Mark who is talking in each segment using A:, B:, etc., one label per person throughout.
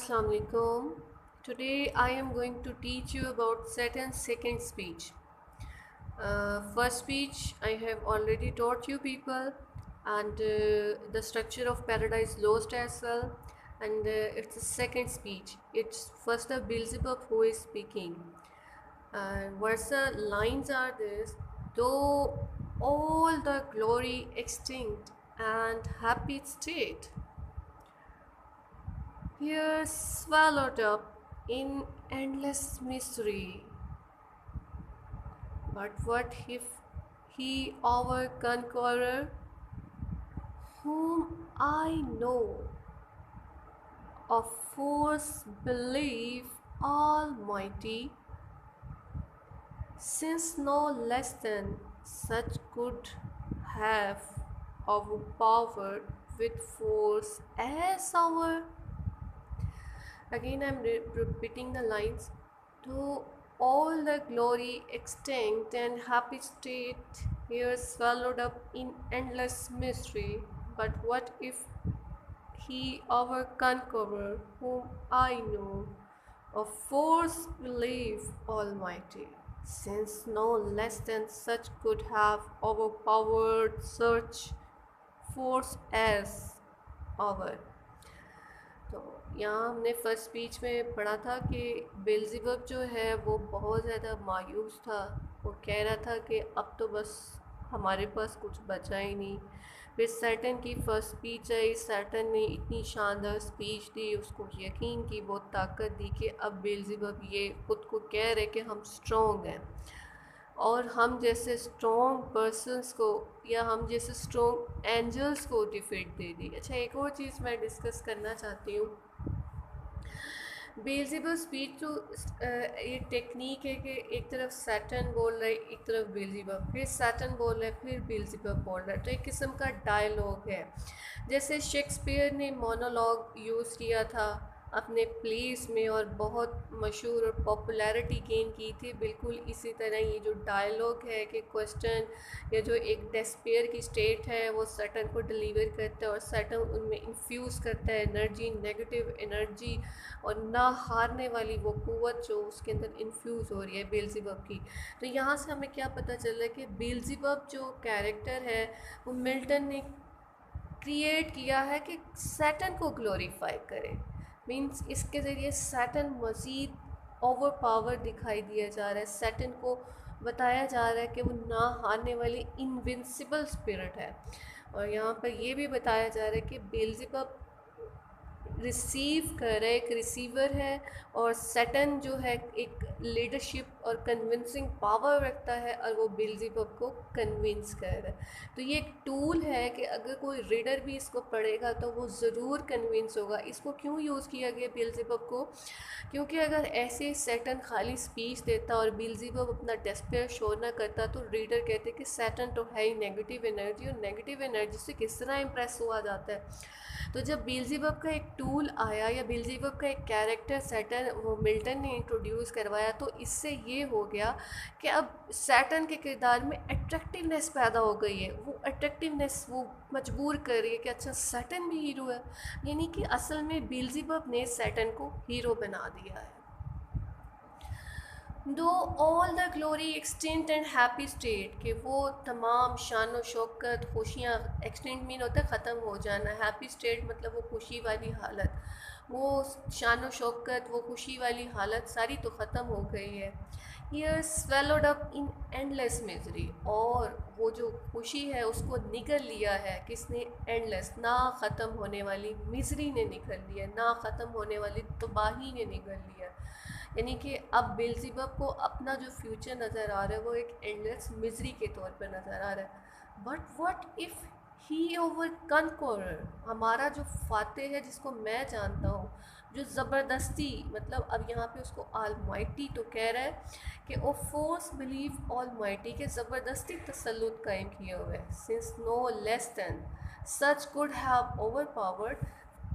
A: Assalamu alaikum. Today I am going to teach you about Saturn's second speech. First speech I have already taught you people, and the structure of Paradise Lost as well. And it's the second speech. It's first the Beelzebub who is speaking. And what's the lines are this? Though all the glory extinct and happy state, here swallowed up in endless misery. But what if he, our conqueror, whom I know, of force believe almighty, since no less than such could have overpowered with force as our. Again, I'm repeating the lines. To all the glory extinct and happy state, here swallowed up in endless misery. But what if he, our conqueror, whom I know, of force believe almighty, since no less than such could have overpowered such force as our. तो यहाँ हमने first speech में पढ़ा था कि बेल्ज़ेबub जो है वो बहुत ज़्यादा मायूस था। वो कह रहा था कि अब तो बस हमारे पास कुछ बचा ही नहीं। फिर सैटर्न की फर्स्ट स्पीच आई। सैटर्न ने इतनी शानदार स्पीच दी, उसको यकीन की बहुत ताकत दी कि अब बेल्ज़ेबub ये खुद को कह रहे कि हम स्ट्रॉन्ग हैं और हम जैसे स्ट्रॉन्ग पर्सनस को या हम जैसे स्ट्रॉन्ग एंजल्स को डिफीट दे दी। अच्छा, एक और चीज़ मैं डिस्कस करना चाहती हूँ। बेल्ज़ेबब स्पीच तो ये टेक्निक है कि एक तरफ सैटर्न बोल रहा है, एक तरफ बेल्ज़ेबब, फिर सैटर्न बोल रहा है, फिर बेल्ज़ेबब बोल रहा है। तो एक किस्म का डायलॉग है। जैसे शेक्सपियर ने मोनोलॉग यूज़ किया था अपने प्लेस में और बहुत मशहूर और पॉपुलैरिटी गेन की थी, बिल्कुल इसी तरह ये जो डायलॉग है कि क्वेश्चन या जो एक डेस्पेयर की स्टेट है वो सैटर्न को डिलीवर करता है और सैटर्न उनमें इन्फ्यूज़ करता है एनर्जी, नेगेटिव एनर्जी और ना हारने वाली वो क़ुव्वत जो उसके अंदर इन्फ्यूज़ हो रही है बेल्ज़ेबब की। तो यहाँ से हमें क्या पता चल रहा है कि बेल्ज़ेबब जो कैरेक्टर है वो मिल्टन ने क्रिएट किया है कि सैटर्न को ग्लोरीफाई करे। मीन्स इसके ज़रिए सैटर्न मज़ीद ओवर पावर दिखाई दिया जा रहा है। सैटर्न को बताया जा रहा है कि वो ना हारने वाली इनविंसिबल स्पिरिट है। और यहाँ पर ये भी बताया जा रहा है कि बेल्ज़ेबब रिसीव कर रहा है, एक रिसीवर है और सैटर्न जो है एक लीडरशिप और कन्विंसिंग पावर रखता है और वो बेल्ज़ेबब को कन्विंस कर रहा है। तो ये एक टूल है कि अगर कोई रीडर भी इसको पढ़ेगा तो वो ज़रूर कन्विंस होगा। इसको क्यों यूज़ किया गया बेल्ज़ेबब को? क्योंकि अगर ऐसे सैटर्न खाली स्पीच देता और बेल्ज़ेबब अपना डेस्पेयर शो ना करता तो रीडर कहते कि सैटर्न तो है ही नेगेटिव एनर्जी और नेगेटिव एनर्जी से किस तरह इम्प्रेस हुआ जाता है। तो जब बेल्ज़ेबब का एक टूल आया या बेल्ज़ेबब का एक कैरेक्टर सैटर्न वो मिल्टन ने इंट्रोड्यूस करवाया तो इससे ये हो गया कि अब सैटर्न के किरदार में अट्रैक्टिवनेस पैदा हो गई है। वो अट्रैक्टिवनेस वो मजबूर कर रही है कि अच्छा सैटर्न भी हीरो है, यानी कि असल में बेल्ज़ेबब ने सैटर्न को हीरो बना दिया है। दो all the glory extent and happy state, कि वो तमाम शान व शौकत खुशियाँ, एक्सटेंट मीन होता है ख़त्म हो जाना, हैप्पी स्टेट मतलब वो खुशी वाली हालत, वो शान व शौकत वो खुशी वाली हालत सारी तो ख़त्म हो गई है। ये swallowed up in endless misery, और वो जो खुशी है उसको निगल लिया है किसने? एंडलेस, ना ख़त्म होने वाली मिजरी ने निगल लिया, ना ख़त्म होने वाली तबाही ने निगल लिया। यानी कि अब बेल्ज़ेबब को अपना जो फ्यूचर नज़र आ रहा है वो एक एंडलेस मिजरी के तौर पर नज़र आ रहा है। But what if he our conqueror, हमारा जो फातेह है जिसको मैं जानता हूँ, जो ज़बरदस्ती, मतलब अब यहाँ पे उसको ऑलमाइटी तो कह रहा है कि ओ फोर्स बिलीव ऑलमाइटी के ज़बरदस्ती तसल्लुत कायम किया हुआ है। Since no less than such could have over powered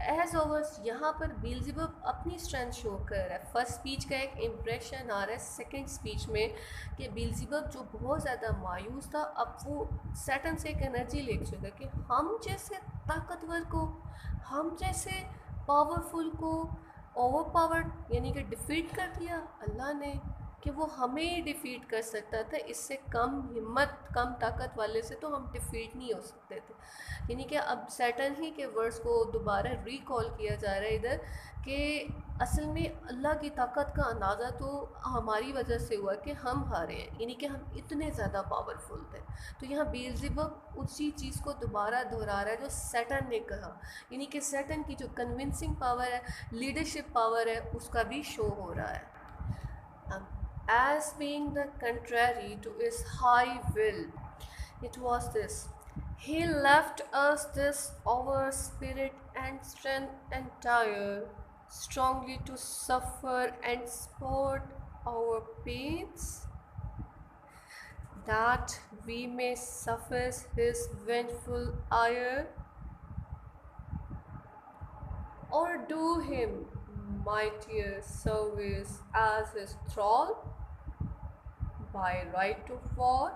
A: as overs, यहाँ पर बेल्ज़ेबब अपनी स्ट्रेंथ शो कर रहा है। फर्स्ट स्पीच का एक इम्प्रेशन आ रहा है सेकंड स्पीच में कि बेल्ज़ेबब जो बहुत ज़्यादा मायूस था अब वो सैटर्न से एक एनर्जी ले चुका कि हम जैसे ताकतवर को, हम जैसे पावरफुल को ओवर पावर्ड यानी कि डिफीट कर दिया अल्लाह ने, कि वो हमें ही डिफीट कर सकता था, इससे कम हिम्मत कम ताकत वाले से तो हम डिफीट नहीं हो सकते थे। यानी कि अब सैटर्न ही के वर्ड्स को दोबारा रिकॉल किया जा रहा है इधर, कि असल में अल्लाह की ताकत का अंदाज़ा तो हमारी वजह से हुआ कि हम हारे हैं, यानी कि हम इतने ज़्यादा पावरफुल थे। तो यहाँ बेल्ज़ेबब उसी चीज़ को दोबारा दोहरा रहा है जो सैटर्न ने कहा, यानी कि सैटर्न की जो कन्विंसिंग पावर है, लीडरशिप पावर है, उसका भी शो हो रहा है। As being the contrary to his high will, it was this. He left us this our spirit and strength entire, strongly to suffer and support our pains, that we may suffice his vengeful ire, or do him mightier service as his thrall, by right of war,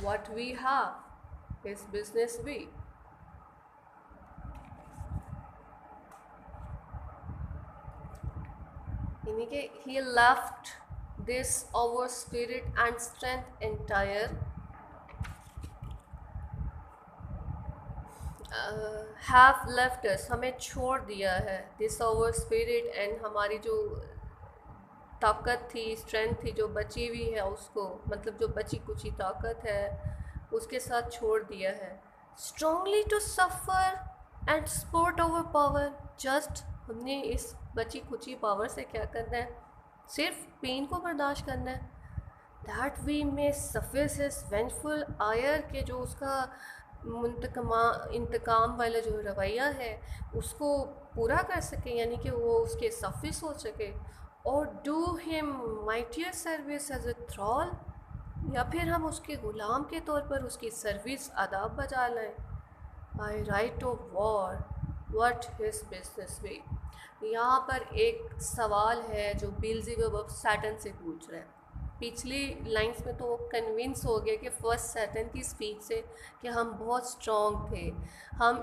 A: what we have, his business we. यानी कि he left this our spirit and strength entire, have left us, हमें छोड़ दिया है, this our spirit and हमारी जो ताकत थी, स्ट्रेंथ थी जो बची हुई है, उसको मतलब जो बची कुची ताकत है उसके साथ छोड़ दिया है। Strongly to suffer and support over power, just हमने इस बची कुची पावर से क्या करना है, सिर्फ पेन को बर्दाश्त करना है। That we may suffice his vengeful ire, के जो उसका इंतकाम वाला जो रवैया है उसको पूरा कर सके, यानी कि वो उसके सफिस हो सके। और do him mightier service as a thrall, या फिर हम उसके ग़ुलाम के तौर पर उसकी सर्विस आदाब बजा लाएँ। By right of war what his business be. यहाँ पर एक सवाल है जो बेल्ज़ेबब सैटर्न से पूछ रहा है। पिछली लाइंस में तो वो कन्विंस हो गया कि फर्स्ट सैटर्न की स्पीच से कि हम बहुत स्ट्रॉन्ग थे, हम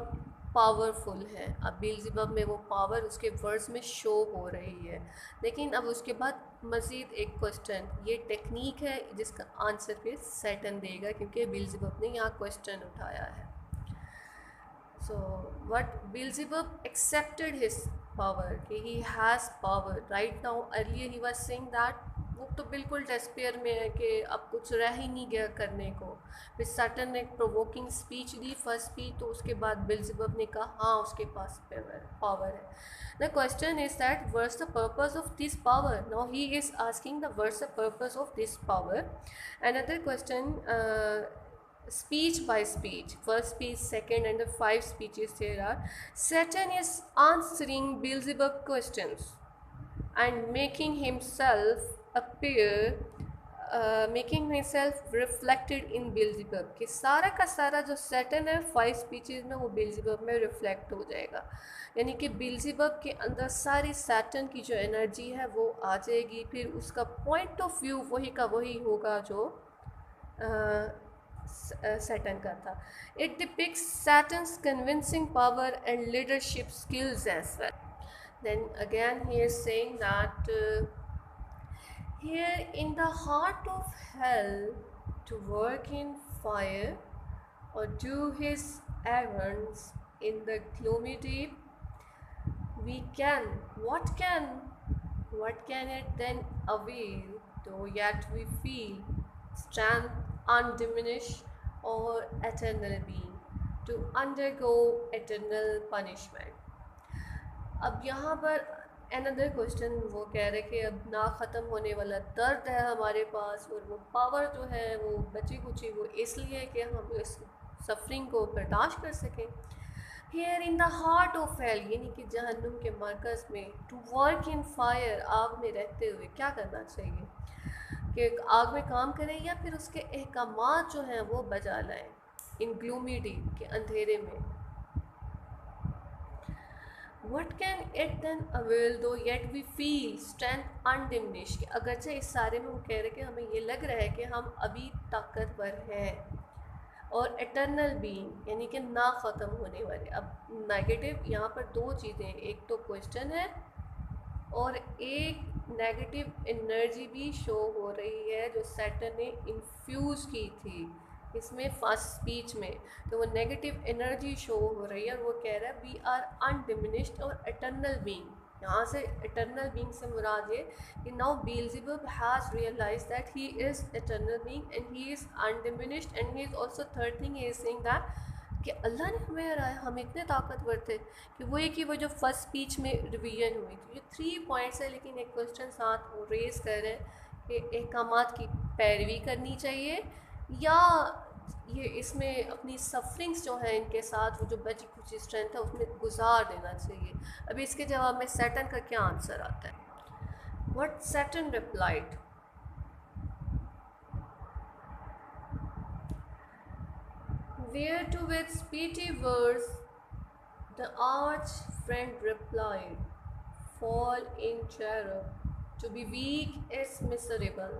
A: पावरफुल है। अब बेल्ज़ेबब में वो पावर उसके वर्ड्स में शो हो रही है। लेकिन अब उसके बाद मज़ीद एक क्वेश्चन, ये टेक्निक है जिसका आंसर फिर सैटर्न देगा, क्योंकि बेल्ज़ेबब ने यहाँ क्वेश्चन उठाया है। So what Beelzebub accepted his power, कि he has power right now. Earlier he was saying that वो तो बिल्कुल डेस्पेयर में है कि अब कुछ रह ही नहीं गया करने को। फिर सैटर्न ने एक प्रोवोकिंग स्पीच दी, फर्स्ट स्पीच, तो उसके बाद बेल्ज़ेबब ने कहा हाँ उसके पास पावर है। The question is that what's the purpose of this power. Now he is asking the what's the purpose of this power. Another question, speech by speech, first speech, second, and the 5 speeches there are. Saturn is answering Beelzebub questions and making himself appear, making himself reflected in Beelzebub, कि सारा का सारा जो Saturn है 5 speeches में वो बेल्ज़ेबब में reflect हो जाएगा। यानी कि बेल्ज़ेबब के अंदर सारी सैटर्न की जो एनर्जी है वो आ जाएगी, फिर उसका पॉइंट ऑफ व्यू वही का वही होगा जो सैटर्न का था। It depicts Saturn's convincing power and leadership skills as well. Then again he is saying that here in the heart of hell to work in fire or do his errands in the gloomy deep, we can, what can it then avail, though yet we feel strength undiminished or eternal being, to undergo eternal punishment। अब यहाँ पर another question वो कह रहे कि अब ना ख़त्म होने वाला दर्द है हमारे पास, और वो पावर जो है वो बची कुची वो इसलिए कि हम इस सफरिंग को बर्दाश्त कर सकें। Here in the heart of hell, यानी कि जहन्नुम के मरकज़ में, टू वर्क इन फायर, आग में रहते हुए क्या करना चाहिए, कि आग में काम करें या फिर उसके अहकामात जो हैं वो बजा लाएँ इन ग्लूमी डीप, के अंधेरे में। What can it then avail though yet we feel strength undiminished, कि अगरचे इस सारे में वो कह रहे कि हमें ये लग रहा है कि हम अभी ताकतवर हैं, और एटर्नल बीइंग यानी कि ना ख़त्म होने वाले। अब नेगेटिव यहाँ पर दो चीज़ें, एक तो क्वेश्चन है और एक नेगेटिव एनर्जी भी शो हो रही है जो सैटर्न ने इन्फ्यूज़ की थी इसमें फर्स्ट स्पीच में। तो वो नेगेटिव एनर्जी शो हो रही है और वो कह रहा है वी आर अनडिमिनिश्ड और एटर्नल बीइंग। यहाँ से इटर्नल बीइंग से मुराद ये कि now Beelzebub has realize that he is eternal being and he is undiminished and he is also third thing he is saying that कि अल्लाह ने हमें हराया, हम इतने ताकतवर थे कि वो एक ही वो जो फर्स्ट स्पीच में रिवीजन हुई थी। ये 3 पॉइंट्स है, लेकिन एक क्वेश्चन साथ वो रेज़ कर रहे हैं कि अहकामात की पैरवी करनी चाहिए या ये इसमें अपनी सफरिंग्स जो हैं इनके साथ वो जो बची कुछ स्ट्रेंथ है उसमें गुजार देना चाहिए। अभी इसके जवाब में सैटर्न का क्या आंसर आता है? What Saturn replied, whereto with speedy words the arch friend replied, fall in terror, to be weak is miserable,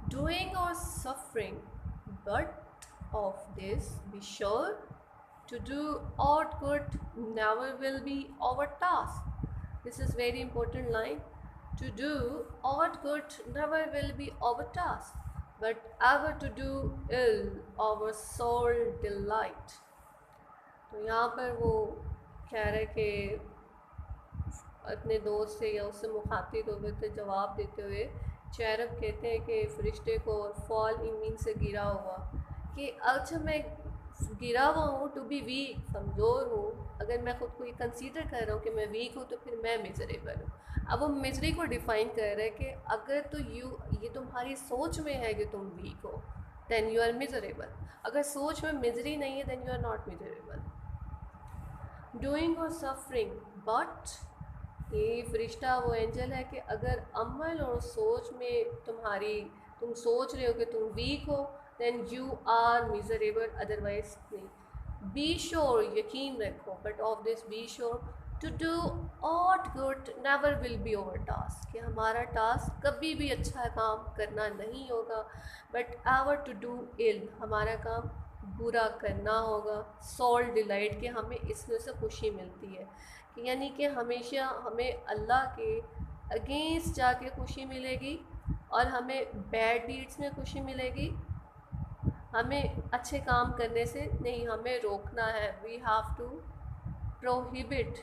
A: doing or suffering, but of this be sure, to do aught good never will be our task. This is very important line. To do aught good never will be our task, but ever to do ill our sole delight. तो यहाँ पर वो कह रहे कि अपने दोस्त से या उससे मुखातिब होते थे जवाब देते हुए चैरब कहते हैं कि फरिश्ते को फॉल इन मीन से गिरा हुआ कि अच्छा मैं गिरा हुआ हूँ, टू बी वीक कमज़ोर हूँ, अगर मैं ख़ुद को ये कंसीडर कर रहा हूँ कि मैं वीक हूँ तो फिर मैं मिजरेबल हूँ। अब वो मिजरी को डिफ़ाइन कर रहे हैं कि अगर तो ये तुम्हारी सोच में है कि तुम वीक हो दैन यू आर मिजरेबल, अगर सोच में मिजरी नहीं है than you are not miserable. Doing और सफरिंग, बट ये फरिश्ता वो एंजल है कि अगर अमल और सोच में तुम सोच रहे हो कि तुम वीक हो than you are miserable, otherwise नहीं। बी श्योर, यकीन रखो, but of this be sure, to do aught good never will be over task, कि हमारा टास्क कभी भी अच्छा काम करना नहीं होगा, बट एवर टू डू इल, हमारा काम बुरा करना होगा। सॉल डिलाइट, कि हमें इसमें से खुशी मिलती है, कि यानी कि हमेशा हमें अल्लाह के अगेंस्ट जाके खुशी मिलेगी और हमें बैड डीड्स में खुशी मिलेगी। हमें अच्छे काम करने से नहीं, हमें रोकना है। वी हैव टू प्रोहिबिट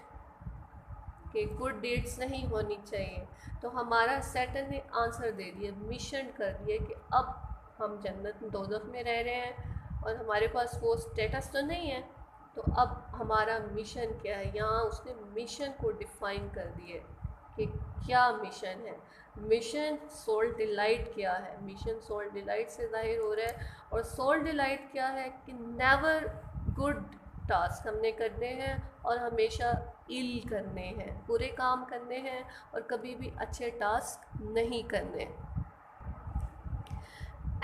A: कि गुड डीड्स नहीं होनी चाहिए। तो हमारा सैटर्न ने आंसर दे दिया, मिशन कर दिया कि अब हम जन्नत दोज़ख में रह रहे हैं और हमारे पास वो स्टेटस तो नहीं है, तो अब हमारा मिशन क्या है। यहाँ उसने मिशन को डिफ़ाइन कर दिए कि क्या मिशन है। मिशन सोल डिलाइट क्या है, मिशन सोल डिलाइट से ज़ाहिर हो रहा है। और सोल डिलाइट क्या है कि नेवर गुड टास्क हमने करने हैं और हमेशा इल करने हैं, बुरे काम करने हैं और कभी भी अच्छे टास्क नहीं करने।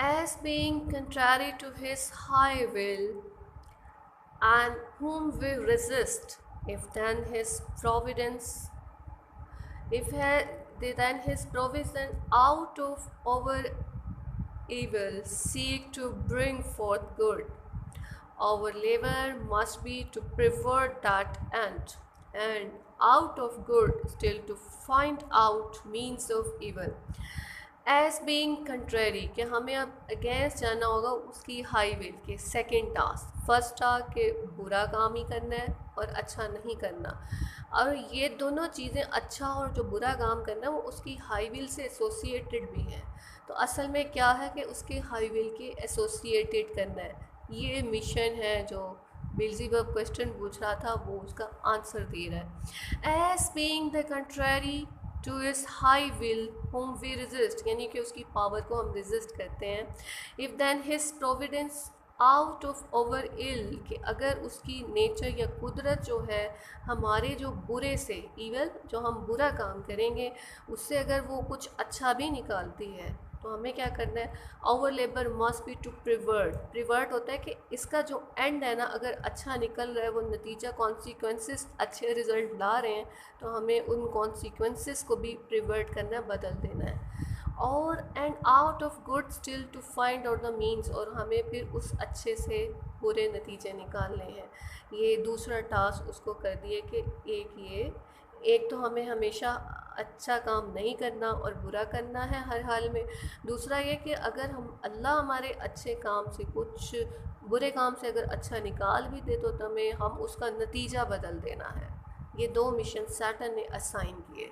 A: As being contrary to his high will, and whom we resist, if then his providence, then his provision out of our evil seek to bring forth good. Our labor must be to pervert that end, and out of good still to find out means of evil. As being contrary, कि हमें अब against जाना होगा उसकी high will के। Second task, first task के बुरा काम ही करना है और अच्छा नहीं करना, और ये दोनों चीज़ें अच्छा और जो बुरा काम करना है वो उसकी हाई विल से एसोसिएटेड भी हैं। तो असल में क्या है कि उसके हाई विल के एसोसिएटेड करना है। ये मिशन है जो बेल्ज़ेबुब क्वेश्चन पूछ रहा था, वो उसका आंसर दे रहा है। As being the contrary to his high will whom we resist, यानी कि उसकी पावर को हम रेजिस्ट करते हैं। If then his providence out of our evil, कि अगर उसकी नेचर या कुदरत जो है हमारे जो बुरे से, ईवल जो हम बुरा काम करेंगे उससे अगर वो कुछ अच्छा भी निकालती है तो हमें क्या करना है। Our labour must be to pervert, pervert होता है कि इसका जो एंड है ना अगर अच्छा निकल रहा है, वो नतीजा कॉन्सिक्वेंसेस अच्छे रिज़ल्ट ला रहे हैं, तो हमें उन कॉन्सिक्वेंसेस को भी प्रिवर्ट करना, बदल देना है। और and out of good still to find out the means, और हमें फिर उस अच्छे से बुरे नतीजे निकालने हैं। ये दूसरा टास्क उसको कर दिए कि एक तो हमें हमेशा अच्छा काम नहीं करना और बुरा करना है हर हाल में। दूसरा ये कि अगर हम अल्लाह हमारे अच्छे काम से कुछ बुरे काम से अगर अच्छा निकाल भी दे तो हमें हम उसका नतीजा बदल देना है। ये 2 मिशन सैटर्न ने असाइन किए।